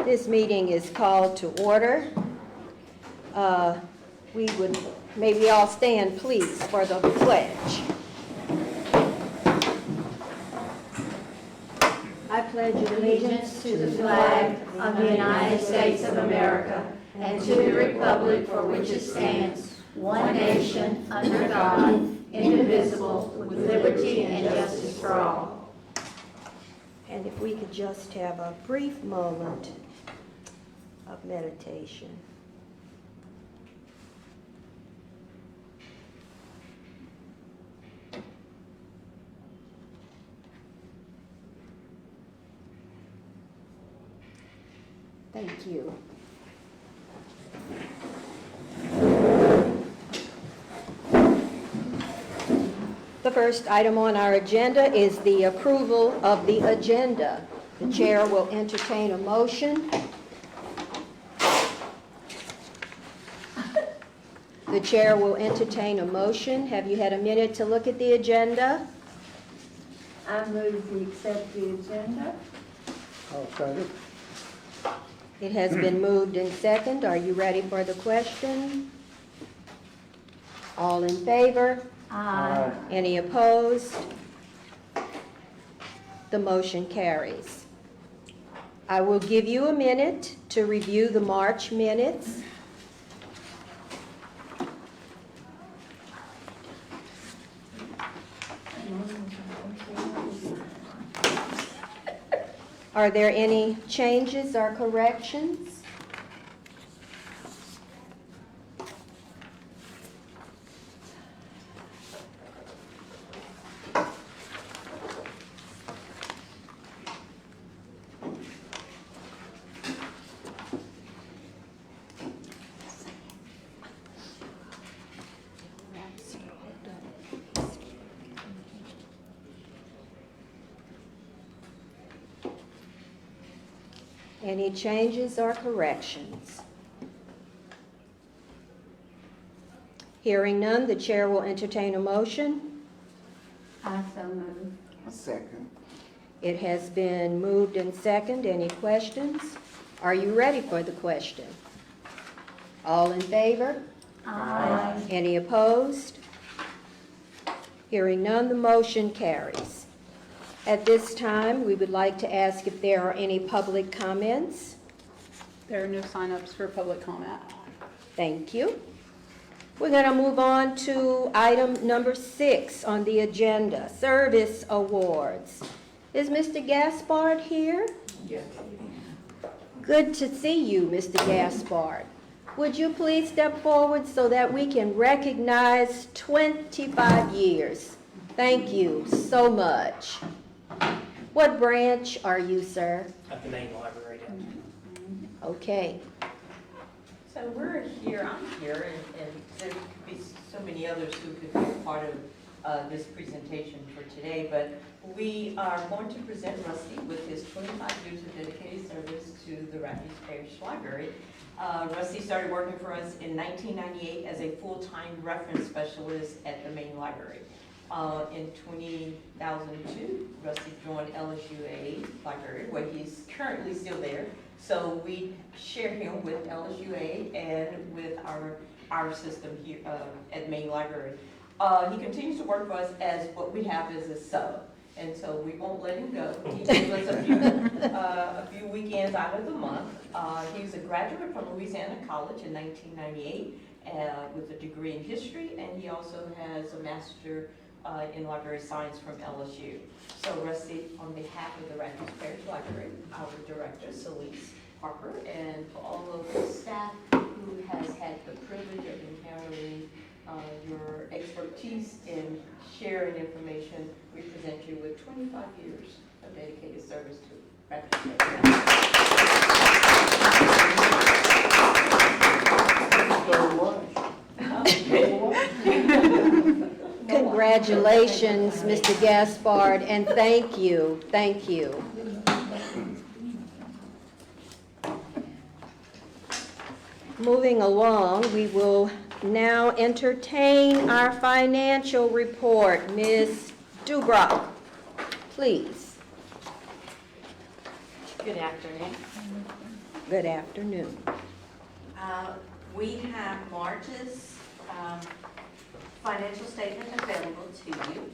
This meeting is called to order. We would maybe all stand, please, for the pledge. I pledge Allegiance to the flag of the United States of America and to the republic for which it stands, one nation, under God, indivisible, with liberty and justice for all. And if we could just have a brief moment of meditation. Thank you. The first item on our agenda is the approval of the agenda. The chair will entertain a motion. The chair will entertain a motion. Have you had a minute to look at the agenda? I move we accept the agenda. I'll second. It has been moved and second. Are you ready for the question? All in favor? Aye. Any opposed? The motion carries. I will give you a minute to review the March minutes. Are there any changes or corrections? Any changes or corrections? Hearing none, the chair will entertain a motion. I so move. Second. It has been moved and second. Any questions? Are you ready for the question? All in favor? Aye. Any opposed? Hearing none, the motion carries. At this time, we would like to ask if there are any public comments. There are no sign-ups for public comment. Thank you. We're going to move on to item number 6 on the agenda, Service Awards. Is Mr. Gaspard here? Yes. Good to see you, Mr. Gaspard. Would you please step forward so that we can recognize 25 years? Thank you so much. What branch are you, sir? At the main library. Okay. So we're here, I'm here, and there could be so many others who could be a part of this presentation for today, but we are going to present Rusty with his 25 years of dedicated service to the Rapides Parish Library. Rusty started working for us in 1998 as a full-time reference specialist at the main library. In 2002, Rusty joined LSUA Library, where he's currently still there. So we share him with LSUA and with our system here at Main Library. He continues to work for us as what we have as a sub, and so we won't let him go. He gives us a few weekends out of the month. He was a graduate from Louisiana College in 1998 with a degree in history, and he also has a master in library science from LSU. So Rusty, on behalf of the Rapides Parish Library, our director, Celise Parker, and for all of the staff who has had the privilege of encountering your expertise in sharing information, we present you with 25 years of dedicated service to Rapides Parish. Congratulations, Mr. Gaspard, and thank you. Thank you. Moving along, we will now entertain our financial report. Ms. Dubrow, please. Good afternoon. Good afternoon. We have March's financial statement available to you.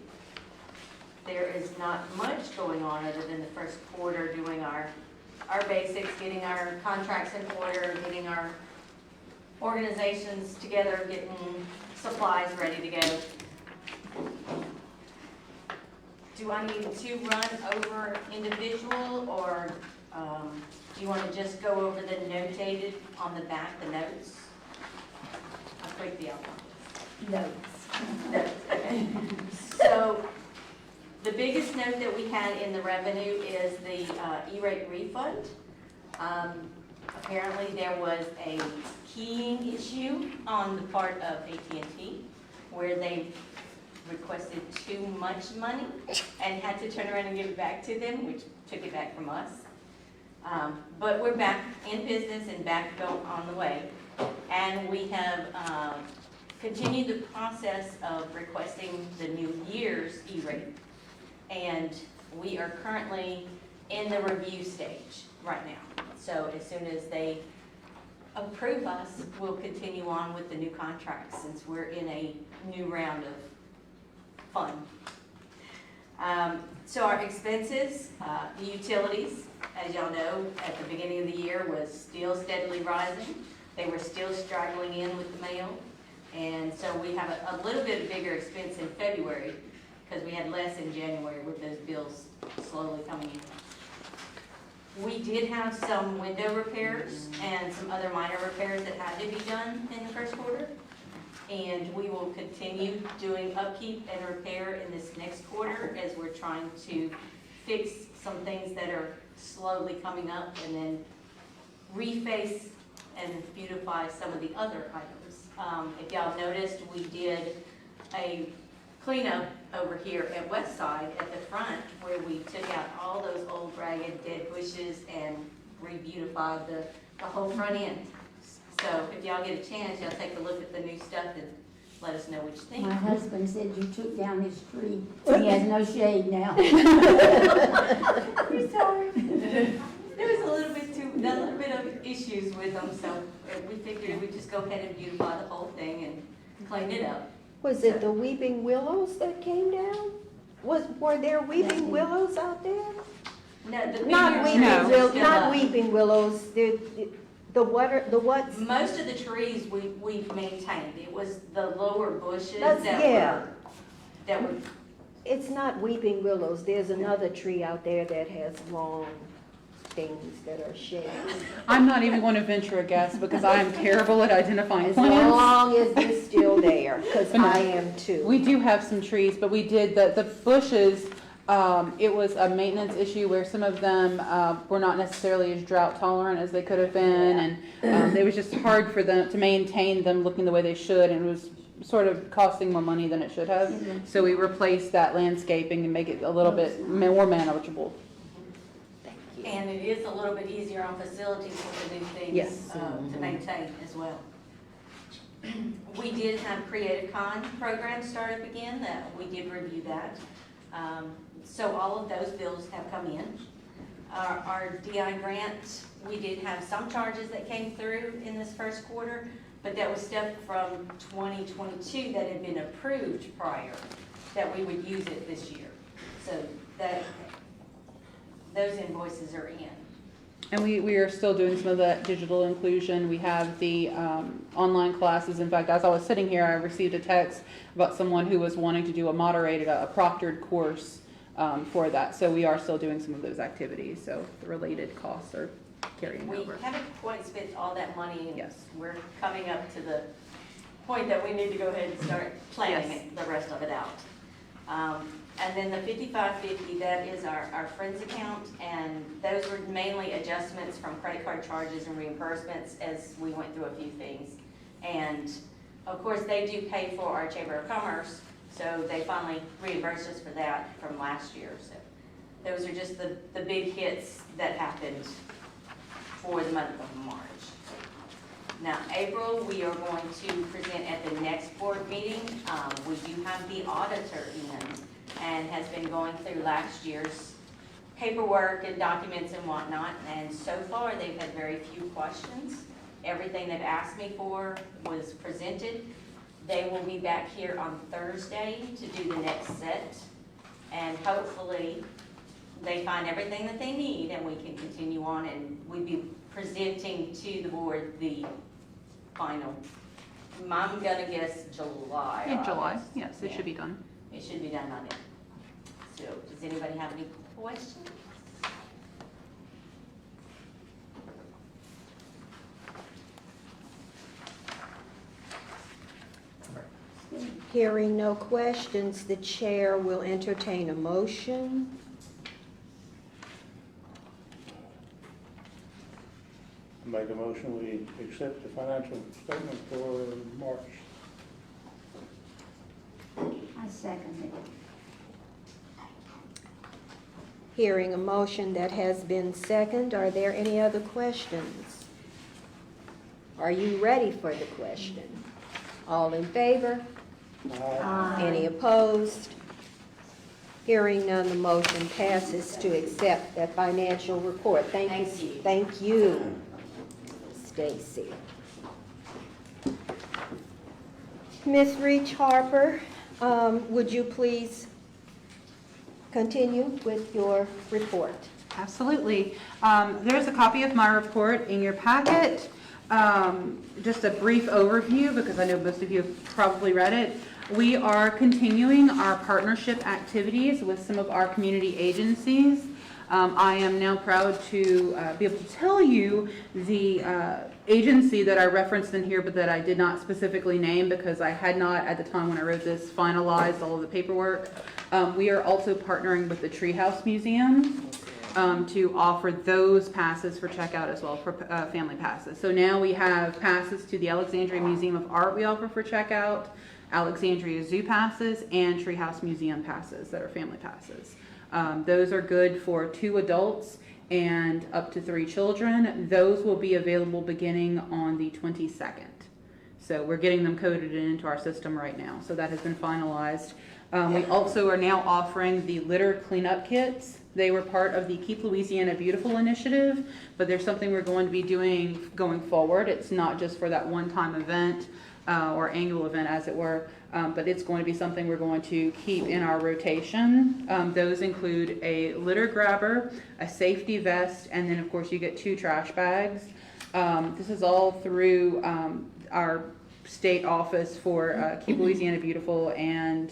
There is not much going on other than the first quarter, doing our basics, getting our contracts in order, getting our organizations together, getting supplies ready to go. Do I need to run over individual, or do you want to just go over the notated on the back, the notes? I'll break the outline. Notes, okay. So, the biggest note that we had in the revenue is the E-rate refund. Apparently there was a keying issue on the part of AT&T where they requested too much money and had to turn around and give it back to them, which took it back from us. But we're back in business and back on the way. And we have continued the process of requesting the new year's E-rate. And we are currently in the review stage right now. So as soon as they approve us, we'll continue on with the new contract since we're in a new round of fun. So our expenses, the utilities, as y'all know, at the beginning of the year was still steadily rising. They were still straggling in with the mail. And so we have a little bit bigger expense in February because we had less in January with those bills slowly coming in. We did have some window repairs and some other minor repairs that had to be done in the first quarter. And we will continue doing upkeep and repair in this next quarter as we're trying to fix some things that are slowly coming up and then reface and beautify some of the other items. If y'all noticed, we did a cleanup over here at Westside at the front where we took out all those old ragged dead bushes and re-beautified the whole front end. So if y'all get a chance, y'all take a look at the new stuff and let us know what you think. My husband said you took down his tree. He has no shade now. We're sorry. There was a little bit of issues with them, so we figured we'd just go ahead and beautify the whole thing and clean it up. Was it the weeping willows that came down? Were there weeping willows out there? No, the Not bigger weeping, trees are still not up. weeping willows, the what? Most of the trees we've maintained. It was the lower bushes That's- yeah. that were, It's not weeping willows, there's another tree out there that has long things that are shady. I'm not even going to venture a guess because I am terrible at identifying As plants. long as they're still there, because I am too. We do have some trees, but we did, the bushes, it was a maintenance issue where some of them were not necessarily as drought tolerant as they could have been, and it was just hard for them to maintain them looking the way they should, and it was sort of costing more money than it should have. So we replaced that landscaping and make it a little bit more manageable. and it is a little bit easier on facilities with the new things Yes. to maintain as well. We did have Creative Con program start up again, that we did review that. So all of those bills have come in. Our DI grant, we did have some charges that came through in this first quarter, but that was stuff from 2022 that had been approved prior, that we would use it this year. So that, those invoices are in. And we are still doing some of that digital inclusion. We have the online classes. In fact, as I was sitting here, I received a text about someone who was wanting to do a moderated, a proctored course for that. So we are still doing some of those activities. So the related costs are carrying We over. haven't quite spent all that money. And Yes. we're coming up to the point that we need to go ahead and start planning Yes. it, the rest of it out. And then the 5550, that is our Friends account, and those were mainly adjustments from credit card charges and reimbursements as we went through a few things. And of course, they do pay for our Chamber of Commerce, so they finally reimbursed us for that from last year. So those are just the big hits that happened for the month of March. Now, April, we are going to present at the next board meeting. We do have the auditor in and has been going through last year's paperwork and documents and whatnot, and so far, they've had very few questions. Everything they've asked me for was presented. They will be back here on Thursday to do the next set, and hopefully, they find everything that they need, and we can continue on, and we'll be presenting to the board the final, I'm gonna guess July. In July, August. yes, it Yeah. should be done. It should be done by then. So, does anybody have any questions? Hearing no questions, the chair will entertain a motion. Make a motion, we accept the financial statement for March. I second it. Hearing a motion that has been seconded, are there any other questions? Are you ready for the question? All in favor? Any opposed? Hearing none, the motion passes to accept that financial report. Thank you. Thank you, Stacy. Ms. Reach Harper, would you please continue with your report? Absolutely. There's a copy of my report in your packet. Just a brief overview, because I know most of you have probably read it. We are continuing our partnership activities with some of our community agencies. I am now proud to be able to tell you the agency that I referenced in here, but that I did not specifically name because I had not, at the time when I wrote this, finalized all of the paperwork. We are also partnering with the Treehouse Museum to offer those passes for checkout as well, for family passes. So now we have passes to the Alexandria Museum of Art we offer for checkout, Alexandria Zoo passes, and Treehouse Museum passes that are family passes. Those are good for 2 adults and up to 3 children. Those will be available beginning on the 22nd. So we're getting them coded into our system right now. So that has been finalized. We also are now offering the litter cleanup kits. They were part of the Keep Louisiana Beautiful initiative, but there's something we're going to be doing going forward. It's not just for that one-time event or annual event, as it were, but it's going to be something we're going to keep in our rotation. Those include a litter grabber, a safety vest, and then of course you get 2 trash bags. This is all through our state office for Keep Louisiana Beautiful and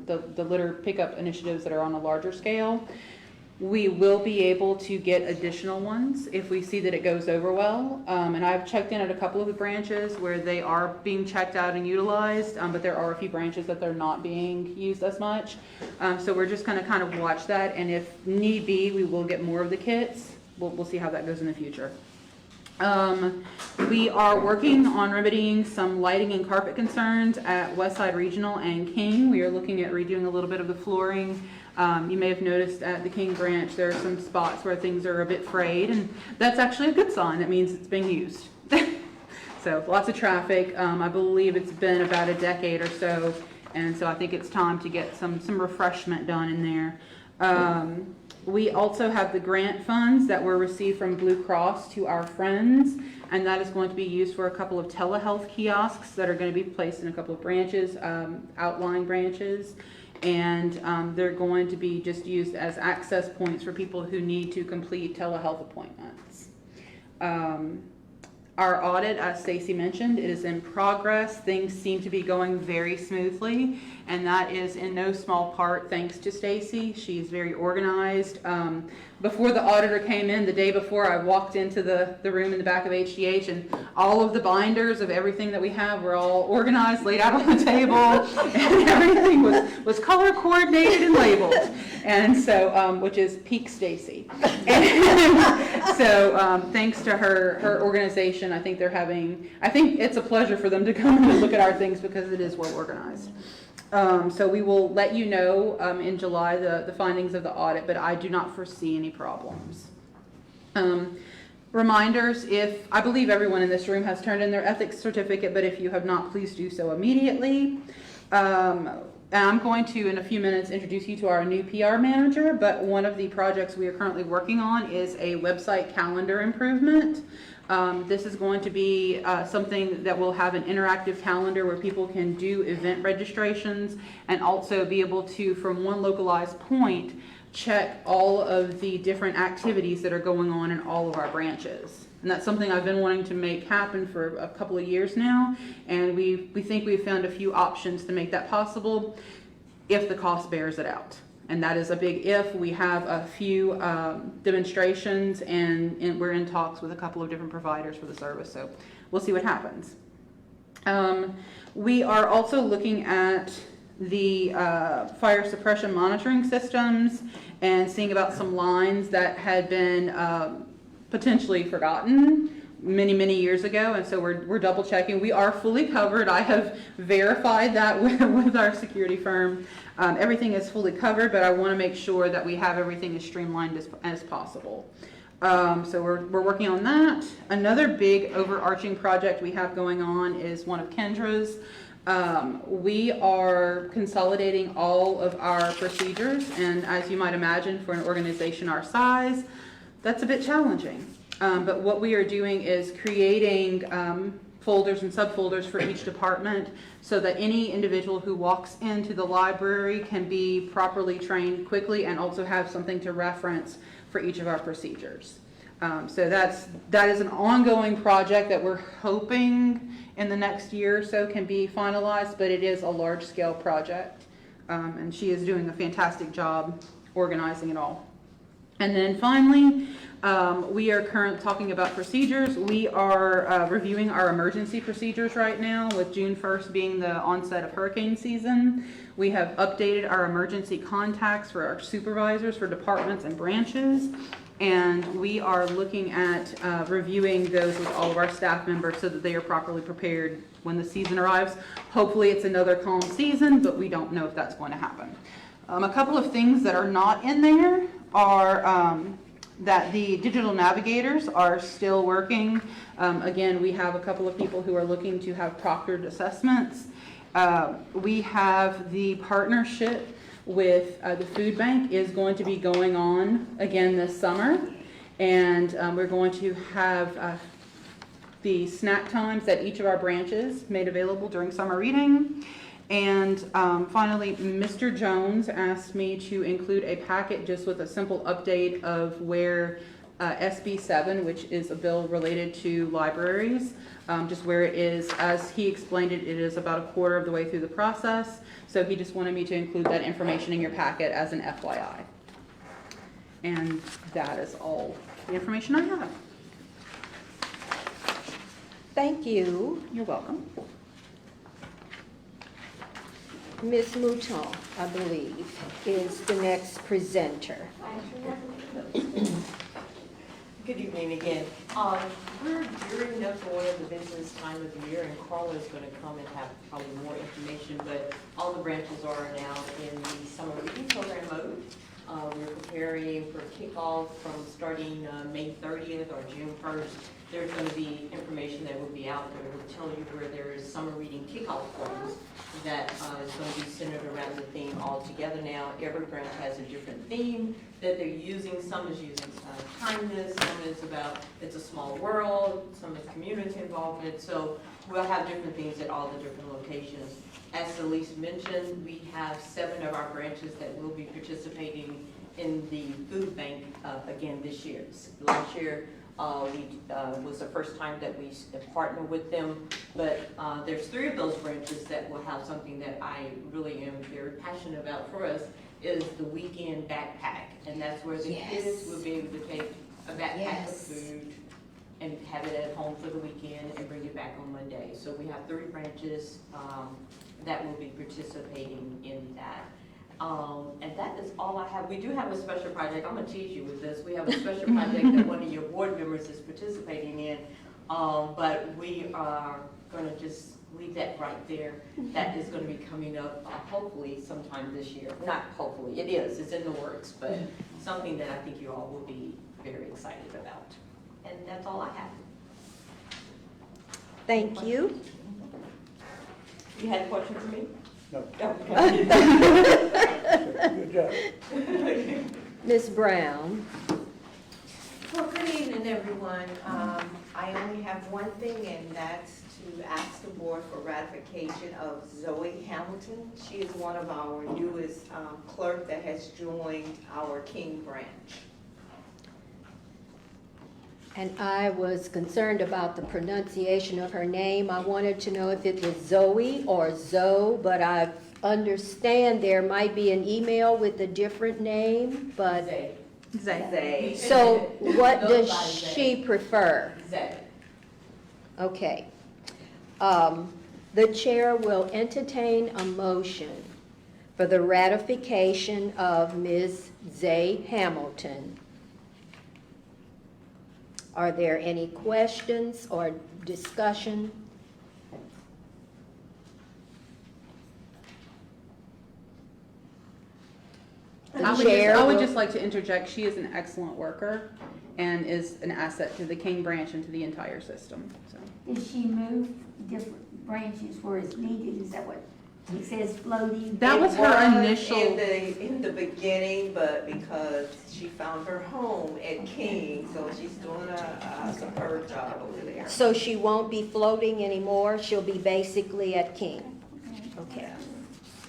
the litter pickup initiatives that are on a larger scale. We will be able to get additional ones if we see that it goes over well. And I've checked in at a couple of the branches where they are being checked out and utilized, but there are a few branches that they're not being used as much. So we're just going to kind of watch that, and if need be, we will get more of the kits. We'll see how that goes in the future. We are working on remedying some lighting and carpet concerns at Westside Regional and King. We are looking at redoing a little bit of the flooring. You may have noticed at the King branch there are some spots where things are a bit frayed, and that's actually a good sign. That means it's being used. So lots of traffic. I believe it's been about a decade or so, and so I think it's time to get some refreshment done in there. We also have the grant funds that were received from Blue Cross to our friends, and that is going to be used for a couple of telehealth kiosks that are going to be placed in a couple of branches, outlying branches. And they're going to be just used as access points for people who need to complete telehealth appointments. Our audit, as Stacy mentioned, it is in progress. Things seem to be going very smoothly, and that is in no small part thanks to Stacy. She's very organized. Before the auditor came in, the day before, I walked into the room in the back of HDH, and all of the binders of everything that we have were all organized, laid out on the table, and everything was color coordinated and labeled. And so, which is peak Stacy. So, thanks to her organization, I think it's a pleasure for them to come and look at our things because it is well organized. So we will let you know in July the findings of the audit, but I do not foresee any problems. Reminders, I believe everyone in this room has turned in their ethics certificate, but if you have not, please do so immediately. I'm going to, in a few minutes, introduce you to our new PR manager, but one of the projects we are currently working on is a website calendar improvement. This is going to be something that will have an interactive calendar where people can do event registrations and also be able to, from one localized point, check all of the different activities that are going on in all of our branches. And that's something I've been wanting to make happen for a couple of years now, and we think we've found a few options to make that possible if the cost bears it out. And that is a big if. We have a few demonstrations, and we're in talks with a couple of different providers for the service, so we'll see what happens. We are also looking at the fire suppression monitoring systems and seeing about some lines that had been potentially forgotten many years ago, and so we're double checking. We are fully covered. I have verified that with our security firm. Everything is fully covered, but I want to make sure that we have everything as streamlined as possible. So we're working on that. Another big overarching project we have going on is one of Kendra's. We are consolidating all of our procedures, and as you might imagine, for an organization our size, that's a bit challenging. But what we are doing is creating folders and subfolders for each department so that any individual who walks into the library can be properly trained quickly and also have something to reference for each of our procedures. So that is an ongoing project that we're hoping in the next year or so can be finalized, but it is a large-scale project, and she is doing a fantastic job organizing it all. And then finally, we are currently talking about procedures. We are reviewing our emergency procedures right now, with June 1st being the onset of hurricane season. We have updated our emergency contacts for our supervisors for departments and branches, and we are looking at reviewing those with all of our staff members so that they are properly prepared when the season arrives. Hopefully it's another calm season, but we don't know if that's going to happen. A couple of things that are not in there are that the digital navigators are still working. Again, we have a couple of people who are looking to have proctored assessments. We have the partnership with the food bank is going to be going on again this summer, and we're going to have the snack times at each of our branches made available during summer reading. And finally, Mr. Jones asked me to include a packet just with a simple update of where SB 7, which is a bill related to libraries, just where it is. As he explained it, it is about a quarter of the way through the process. So he just wanted me to include that information in your packet as an FYI. And that is all the information I have. Thank you. You're welcome. Ms. Mouton, I believe, is the next presenter. Good evening again. We're gearing up for one of the business time of the year, and Carla is going to come and have probably more information, but all the branches are now in the summer reading program mode. We're preparing for kickoff from starting May 30th or June 1st. There's going to be information that will be out there that will tell you where there is summer reading kickoff forms that is going to be centered around the theme altogether now. Every branch has a different theme that they're using. Some is using kindness, some is about it's a small world, some is community involvement. So we'll have different things at all the different locations. As Celeste mentioned, we have 7 of our branches that will be participating in the food bank again this year. Last year, was the first time that we partnered with them, but there's 3 of those branches that will have something that I really am very passionate about for us, is the weekend backpack. And that's where the kids will be able to take a backpack of food and have it at home for the weekend and bring it back on Monday. So we have 3 branches that will be participating in that. And that is all I have. We do have a special project. I'm going to tease you with this. We have a special project that one of your board members is participating in, but we are going to just leave that right there. That is going to be coming up hopefully sometime this year. Not hopefully, it is. It's in the works, but something that I think you all will be very excited about. And that's all I have. Thank you. You had a question for me? No. Okay. Good job. Ms. Brown? Well, good evening, everyone. I only have one thing, and that's to ask the board for ratification of Zoe Hamilton. She is one of our newest clerk that has joined our King branch. And I was concerned about the pronunciation of her name. I wanted to know if it was Zoe or Zoe, but I understand there might be an email with a different name, but, Zay. so what does Goes by Zay. she prefer? Zay. Okay. The chair will entertain a motion for the ratification of Ms. Zay Hamilton. Are there any questions or discussion? The chair I would will- just like to interject, she is an excellent worker and is an asset to the King branch and to the entire system, so. Did she move different branches where it's needed? Is that what it says floating? That was her initial, In the beginning, but because she found her home at King, so she's doing a superb job over there. So she won't be floating anymore? She'll be basically at King? Okay.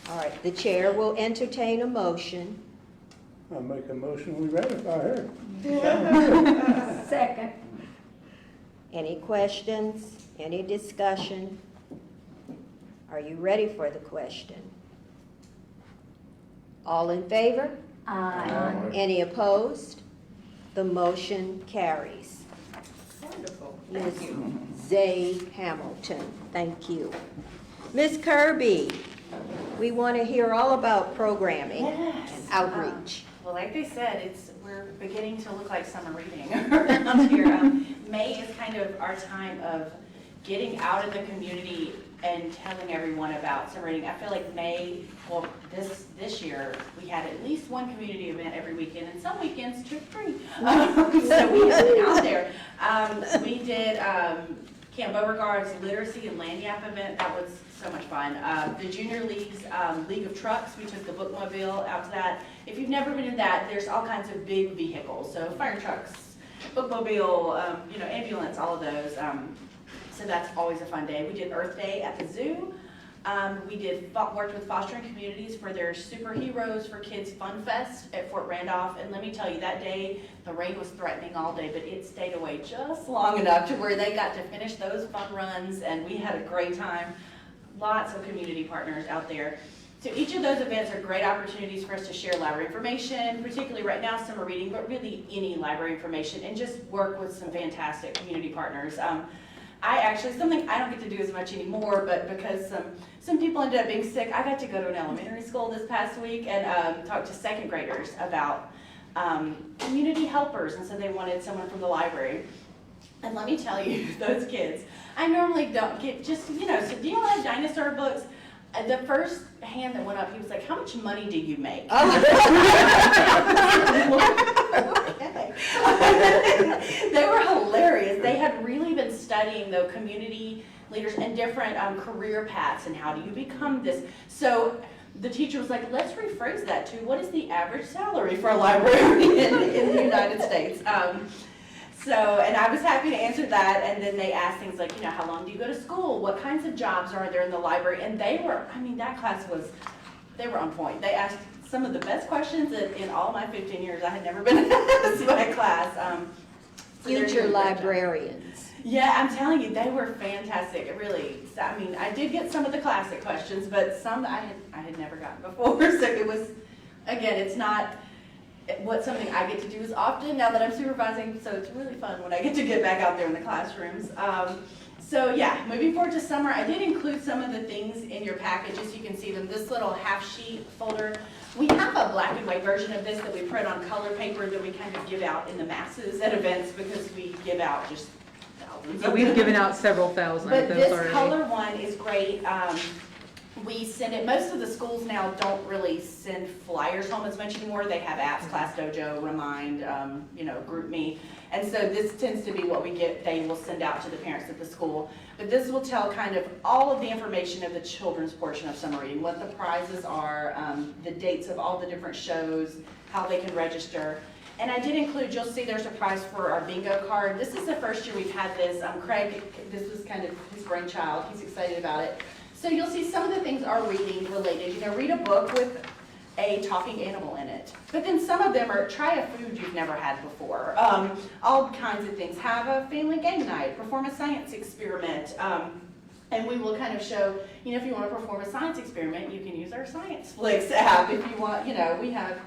All right, the chair will entertain a motion. I'll make a motion, we ratify her. Second. Any questions? Any discussion? Are you ready for the question? All in favor? Aye. Any opposed? The motion carries. Wonderful. Ms. Thank you. Zay Hamilton, thank you. Ms. Kirby, we want to hear all about programming and Yes. outreach. Well, like they said, we're beginning to look like summer reading around here. May is kind of our time of getting out in the community and telling everyone about summer reading. I feel like May, well, this year, we had at least one community event every weekend, and some weekends 2 or 3. So we have been out there. We did Camp Beauregard's Literacy and Lanyap event. That was so much fun. The Junior League's League of Trucks, we took the bookmobile out to that. If you've never been in that, there's all kinds of big vehicles, so fire trucks, bookmobile, ambulance, all of those. So that's always a fun day. We did Earth Day at the zoo. We worked with fostering communities for their Superheroes for Kids Fun Fest at Fort Randolph. And let me tell you, that day, the rain was threatening all day, but it stayed away just long enough to where they got to finish those fun runs, and we had a great time. Lots of community partners out there. So each of those events are great opportunities for us to share library information, particularly right now, summer reading, but really any library information, and just work with some fantastic community partners. Something I don't get to do as much anymore, but because some people ended up being sick, I got to go to an elementary school this past week and talk to second graders about community helpers, and so they wanted someone from the library. And let me tell you, those kids, I normally don't get so do you all have dinosaur books? The first hand that went up, he was like, how much money do you make? They were hilarious. They had really been studying the community leaders and different career paths and how do you become this. So the teacher was like, let's rephrase that to what is the average salary for a librarian in the United States? And I was happy to answer that, and then they asked things like, how long do you go to school? What kinds of jobs are there in the library? And they were on point. They asked some of the best questions in all my 15 years. I had never been asked by a class. So they're Future doing a great job. librarians. Yeah, I'm telling you, they were fantastic. It really, I did get some of the classic questions, but some I had never gotten before. So it was, again, it's not something I get to do as often now that I'm supervising, so it's really fun when I get to get back out there in the classrooms. So yeah, moving forward to summer, I did include some of the things in your package, as you can see them, this little half sheet folder. We have a black and white version of this that we print on color paper that we kind of give out in the masses at events because we give out just thousands. So we've given out several thousand But of those this already. color one is great. We send it, most of the schools now don't really send flyers home as much anymore. They have apps, Class Dojo, Remind, GroupMe. And so this tends to be what we get, they will send out to the parents at the school. But this will tell kind of all of the information of the children's portion of summer reading, what the prizes are, the dates of all the different shows, how they can register. And I did include, you'll see there's a prize for our bingo card. This is the first year we've had this. Craig, this was kind of his brainchild. He's excited about it. So you'll see some of the things are reading related. Read a book with a talking animal in it. But then some of them are try a food you've never had before. All kinds of things. Have a family game night. Perform a science experiment. And we will kind of show, if you want to perform a science experiment, you can use our Science Flix app. If you want, we have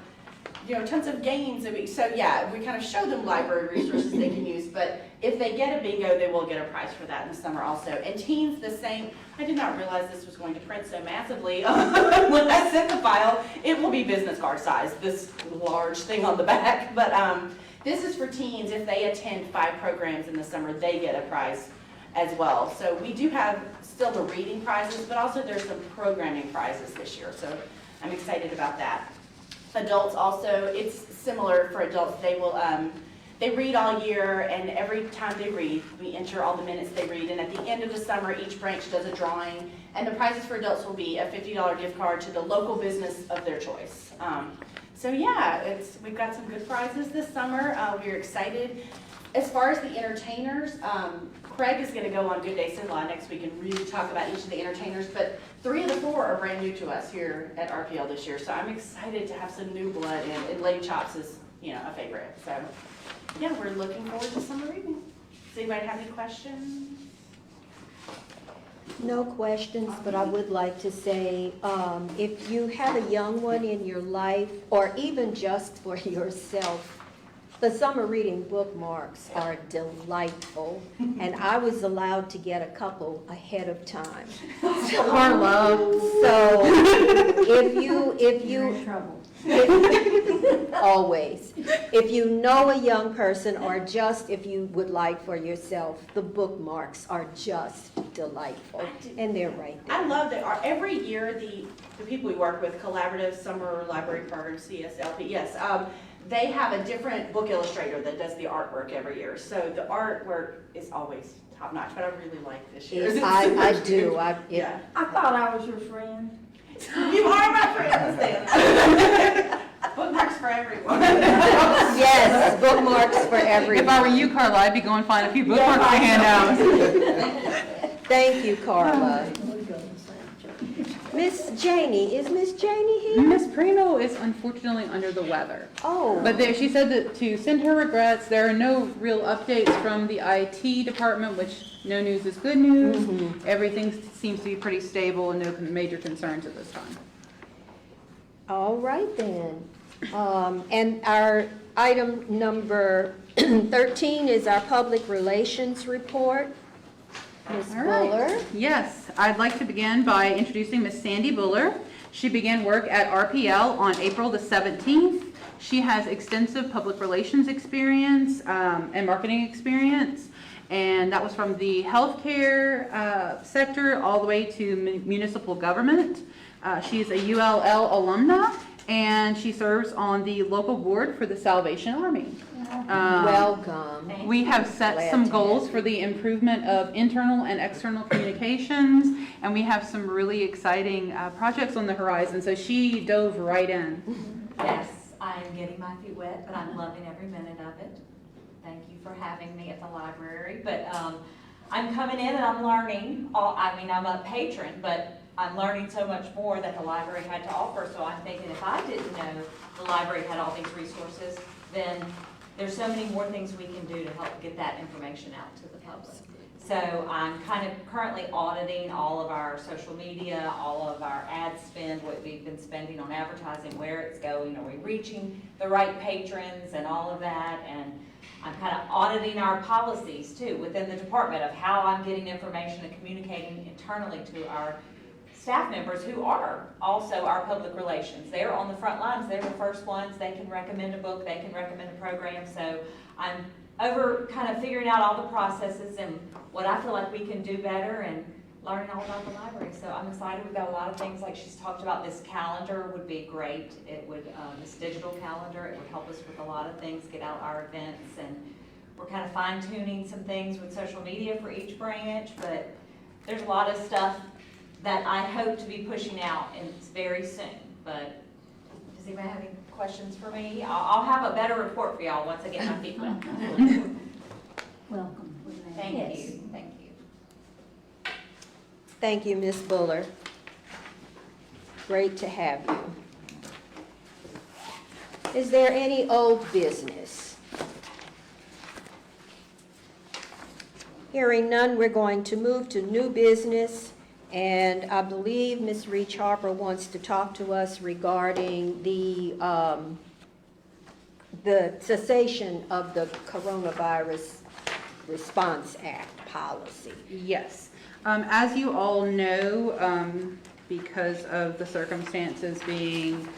tons of games. So yeah, we kind of show them library resources they can use, but if they get a bingo, they will get a prize for that in the summer also. And teens, the same. I did not realize this was going to print so massively. When I sent the file, it will be business card size, this large thing on the back. But this is for teens. If they attend 5 programs in the summer, they get a prize as well. So we do have still the reading prizes, but also there's some programming prizes this year. So I'm excited about that. Adults also, it's similar for adults. They will, they read all year, and every time they read, we enter all the minutes they read, and at the end of the summer, each branch does a drawing, and the prizes for adults will be a $50 gift card to the local business of their choice. So yeah, we've got some good prizes this summer. We're excited. As far as the entertainers, Craig is going to go on Good Day Sinlaw next week and really talk about each of the entertainers, but 3 of the 4 are brand new to us here at RPL this year, so I'm excited to have some new blood in, and Lady Chops is, a favorite. So yeah, we're looking forward to summer reading. Does anybody have any questions? No questions, but I would like to say, if you have a young one in your life, or even just for yourself, the summer reading bookmarks are delightful, and I was allowed to get a couple ahead of time. Carla. So if You're in you trouble. always, if you know a young person, or just if you would like for yourself, the bookmarks are just delightful, and they're right there. I love that every year the people we work with, Collaborative Summer Library Program, CSLP, yes, they have a different book illustrator that does the artwork every year. So the artwork is always top notch, but I really like this year's. I do. Yeah. I thought I was your friend. You are my friend, Stan. Bookmarks for everyone. Yes, bookmarks for everyone. If I were you, Carla, I'd be going find a few bookmarks to hand out. Thank you, Carla. Miss Janie, is Miss Janie here? Miss Prino is unfortunately under the weather. Oh. But she said that to send her regrets. There are no real updates from the IT department, which no news is good news. Mhm. Everything seems to be pretty stable and no major concerns at this time. All right then. And our item number 13 is our public relations report. Ms. All right. Buller. Yes, I'd like to begin by introducing Miss Sandy Buller. She began work at RPL on April the 17th. She has extensive public relations experience and marketing experience, and that was from the healthcare sector all the way to municipal government. She is a ULL alumna, and she serves on the local board for the Salvation Army. Welcome. We have set Glad some to goals have for the improvement of internal and external communications, and we have some really exciting projects on the horizon, so she dove right in. Yes, I'm getting my feet wet, but I'm loving every minute of it. Thank you for having me at the library, but I'm coming in and I'm learning. I'm a patron, but I'm learning so much more that the library had to offer, so I'm thinking if I didn't know the library had all these resources, then there's so many more things we can do to help get that information out to the public. So I'm kind of currently auditing all of our social media, all of our ad spend, what we've been spending on advertising, where it's going, are we reaching the right patrons and all of that, and I'm kind of auditing our policies too within the department of how I'm getting information and communicating internally to our staff members who are also our public relations. They're on the front lines. They're the first ones. They can recommend a book. They can recommend a program. So I'm over kind of figuring out all the processes and what I feel like we can do better and learning all about the library. So I'm excited. We've got a lot of things, like she's talked about. This calendar would be great. It would, this digital calendar, it would help us with a lot of things, get out our events, and we're kind of fine tuning some things with social media for each branch, but there's a lot of stuff that I hope to be pushing out and it's very soon. But does anybody have any questions for me? I'll have a better report for y'all once I get my feet wet. Welcome. Thank Yes. you, thank you. Thank you, Ms. Buller. Great to have you. Is there any old business? Hearing none, we're going to move to new business, and I believe Ms. Reach Harper wants to talk to us regarding the cessation of the Coronavirus Response Act policy. Yes. As you all know, because of the circumstances being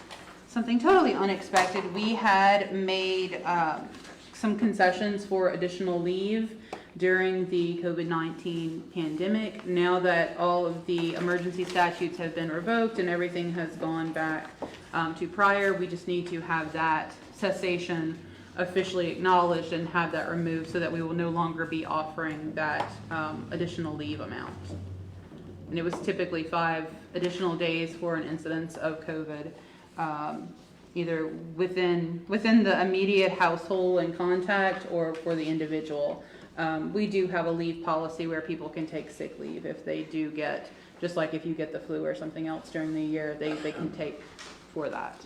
something totally unexpected, we had made some concessions for additional leave during the COVID-19 pandemic. Now that all of the emergency statutes have been revoked and everything has gone back to prior, we just need to have that cessation officially acknowledged and have that removed so that we will no longer be offering that additional leave amount. And it was typically 5 additional days for an incidence of COVID, either within the immediate household and contact or for the individual. We do have a leave policy where people can take sick leave if they do get, just like if you get the flu or something else during the year, they can take for that.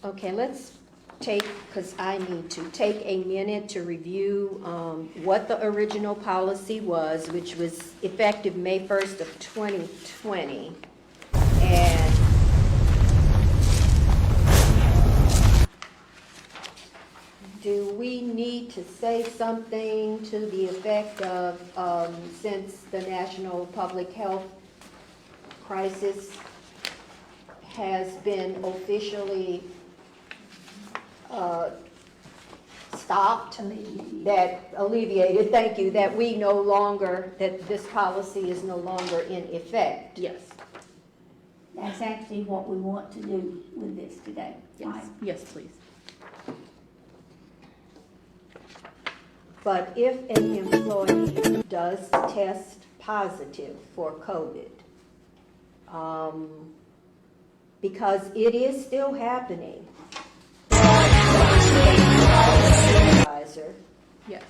Okay, let's take, because I need to take a minute to review what the original policy was, which was effective May 1st of 2020. And do we need to say something to the effect of, since the national public health crisis has been officially stopped, alleviated, thank you, that we no longer, that this policy is no longer in effect? Yes. That's actually what we want to do with this today. Yes. Yes, please. But if an employee does test positive for COVID, because it is still happening, supervisor, Yes.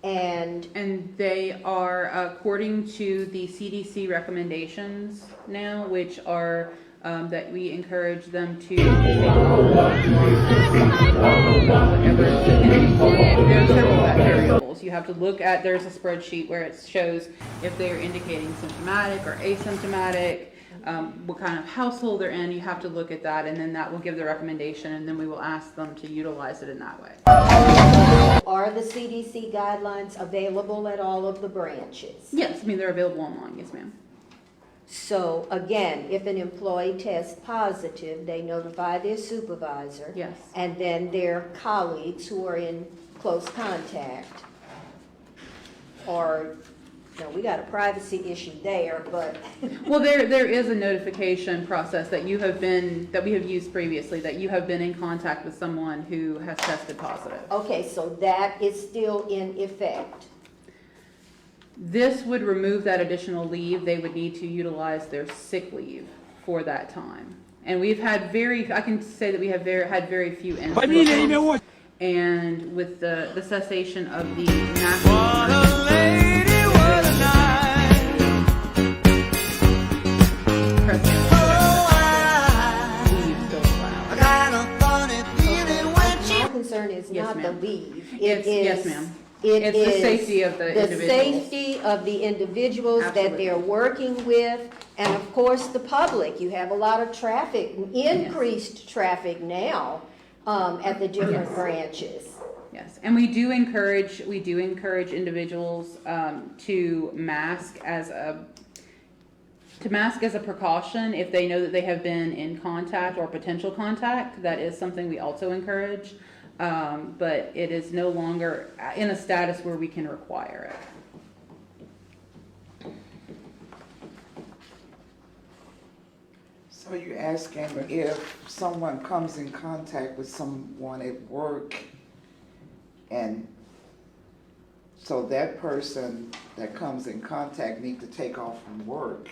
and And they are, according to the CDC recommendations now, which are that we encourage them to take there are several variables. You have to look at, there's a spreadsheet where it shows if they're indicating symptomatic or asymptomatic, what kind of household they're in. You have to look at that, and then that will give the recommendation, and then we will ask them to utilize it in that way. are the CDC guidelines available at all of the branches? Yes, I mean, they're available online. Yes, ma'am. So again, if an employee tests positive, they notify their supervisor. Yes. And then their colleagues who are in close contact. Or, no, we got a privacy issue there, but. Well, there is a notification process that we have used previously, that you have been in contact with someone who has tested positive. Okay, so that is still in effect. This would remove that additional leave. They would need to utilize their sick leave for that time. And we've had I can say that we have had very few instances. And with the cessation of the national My concern is Yes, not the ma'am. It Yes, is. yes, ma'am. It It's the is safety of the individuals. The safety of the individuals that Absolutely. they're working with, and of course, the public. You have a lot of traffic, increased traffic now, at the different Yes. branches. Yes, and we do encourage individuals to mask as a precaution if they know that they have been in contact or potential contact. That is something we also encourage. but it is no longer in a status where we can require it. So you're asking if someone comes in contact with someone at work, and so that person that comes in contact need to take off from work.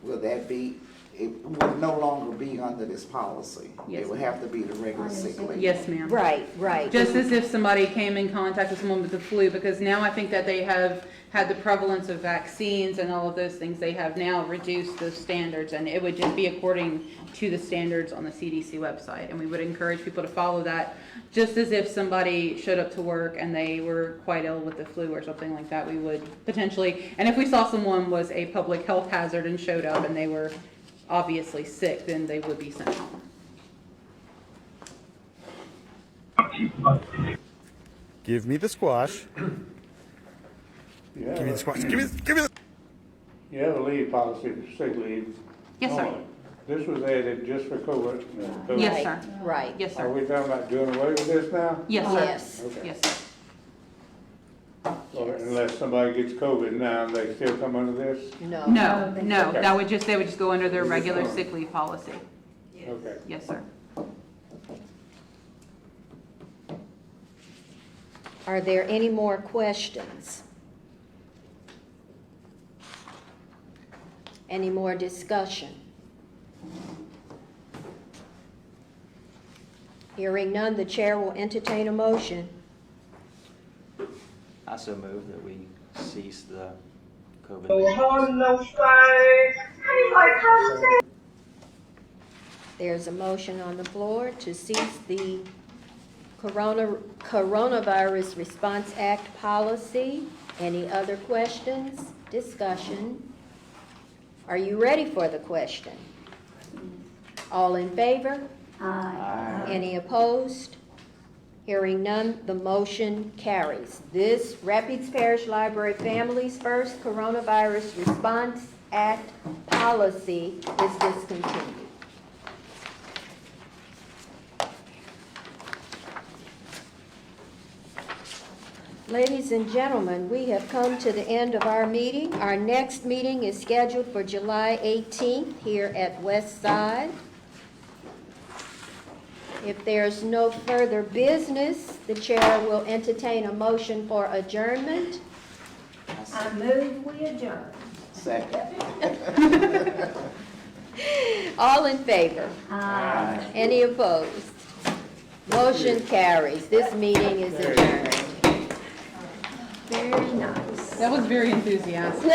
Will that be, it would no longer be under this policy? Yes, It would have to be the regular sick leave? Yes, ma'am. Right, right. Just as if somebody came in contact with someone with the flu, because now I think that they have had the prevalence of vaccines and all of those things, they have now reduced those standards, and it would just be according to the standards on the CDC website, and we would encourage people to follow that, just as if somebody showed up to work and they were quite ill with the flu or something like that, we would potentially, and if we saw someone was a public health hazard and showed up and they were obviously sick, then they would be sent home. Give me the squash. You Give me the have, squash. Give me the. you have a leave policy for sick leave. Yes, sir. only. This was added just for COVID. Yes, sir. Right. Yes, Are sir. we talking about doing away with this now? Yes, sir. Yes. Okay. Yes, sir. Or unless somebody gets COVID now, they still come under this? No. No, no, Okay. that would just, they would just go under their regular sick leave policy. Okay. Yes, sir. Are there any more questions? Any more discussion? Hearing none, the chair will entertain a motion. I so move that we cease the COVID. There's a motion on the floor to cease the Coronavirus Response Act policy. Any other questions? Discussion? Are you ready for the question? All in favor? Aye. Any opposed? Hearing none, the motion carries. This Rapides Parish Library Families First Coronavirus Response Act policy is discontinued. Ladies and gentlemen, we have come to the end of our meeting. Our next meeting is scheduled for July 18th here at West Side. If there's no further business, the chair will entertain a motion for adjournment. I move we adjourn. Second. All in favor? Aye. Any opposed? Motion carries. This meeting is adjourned. Very nice. That was very enthusiastic.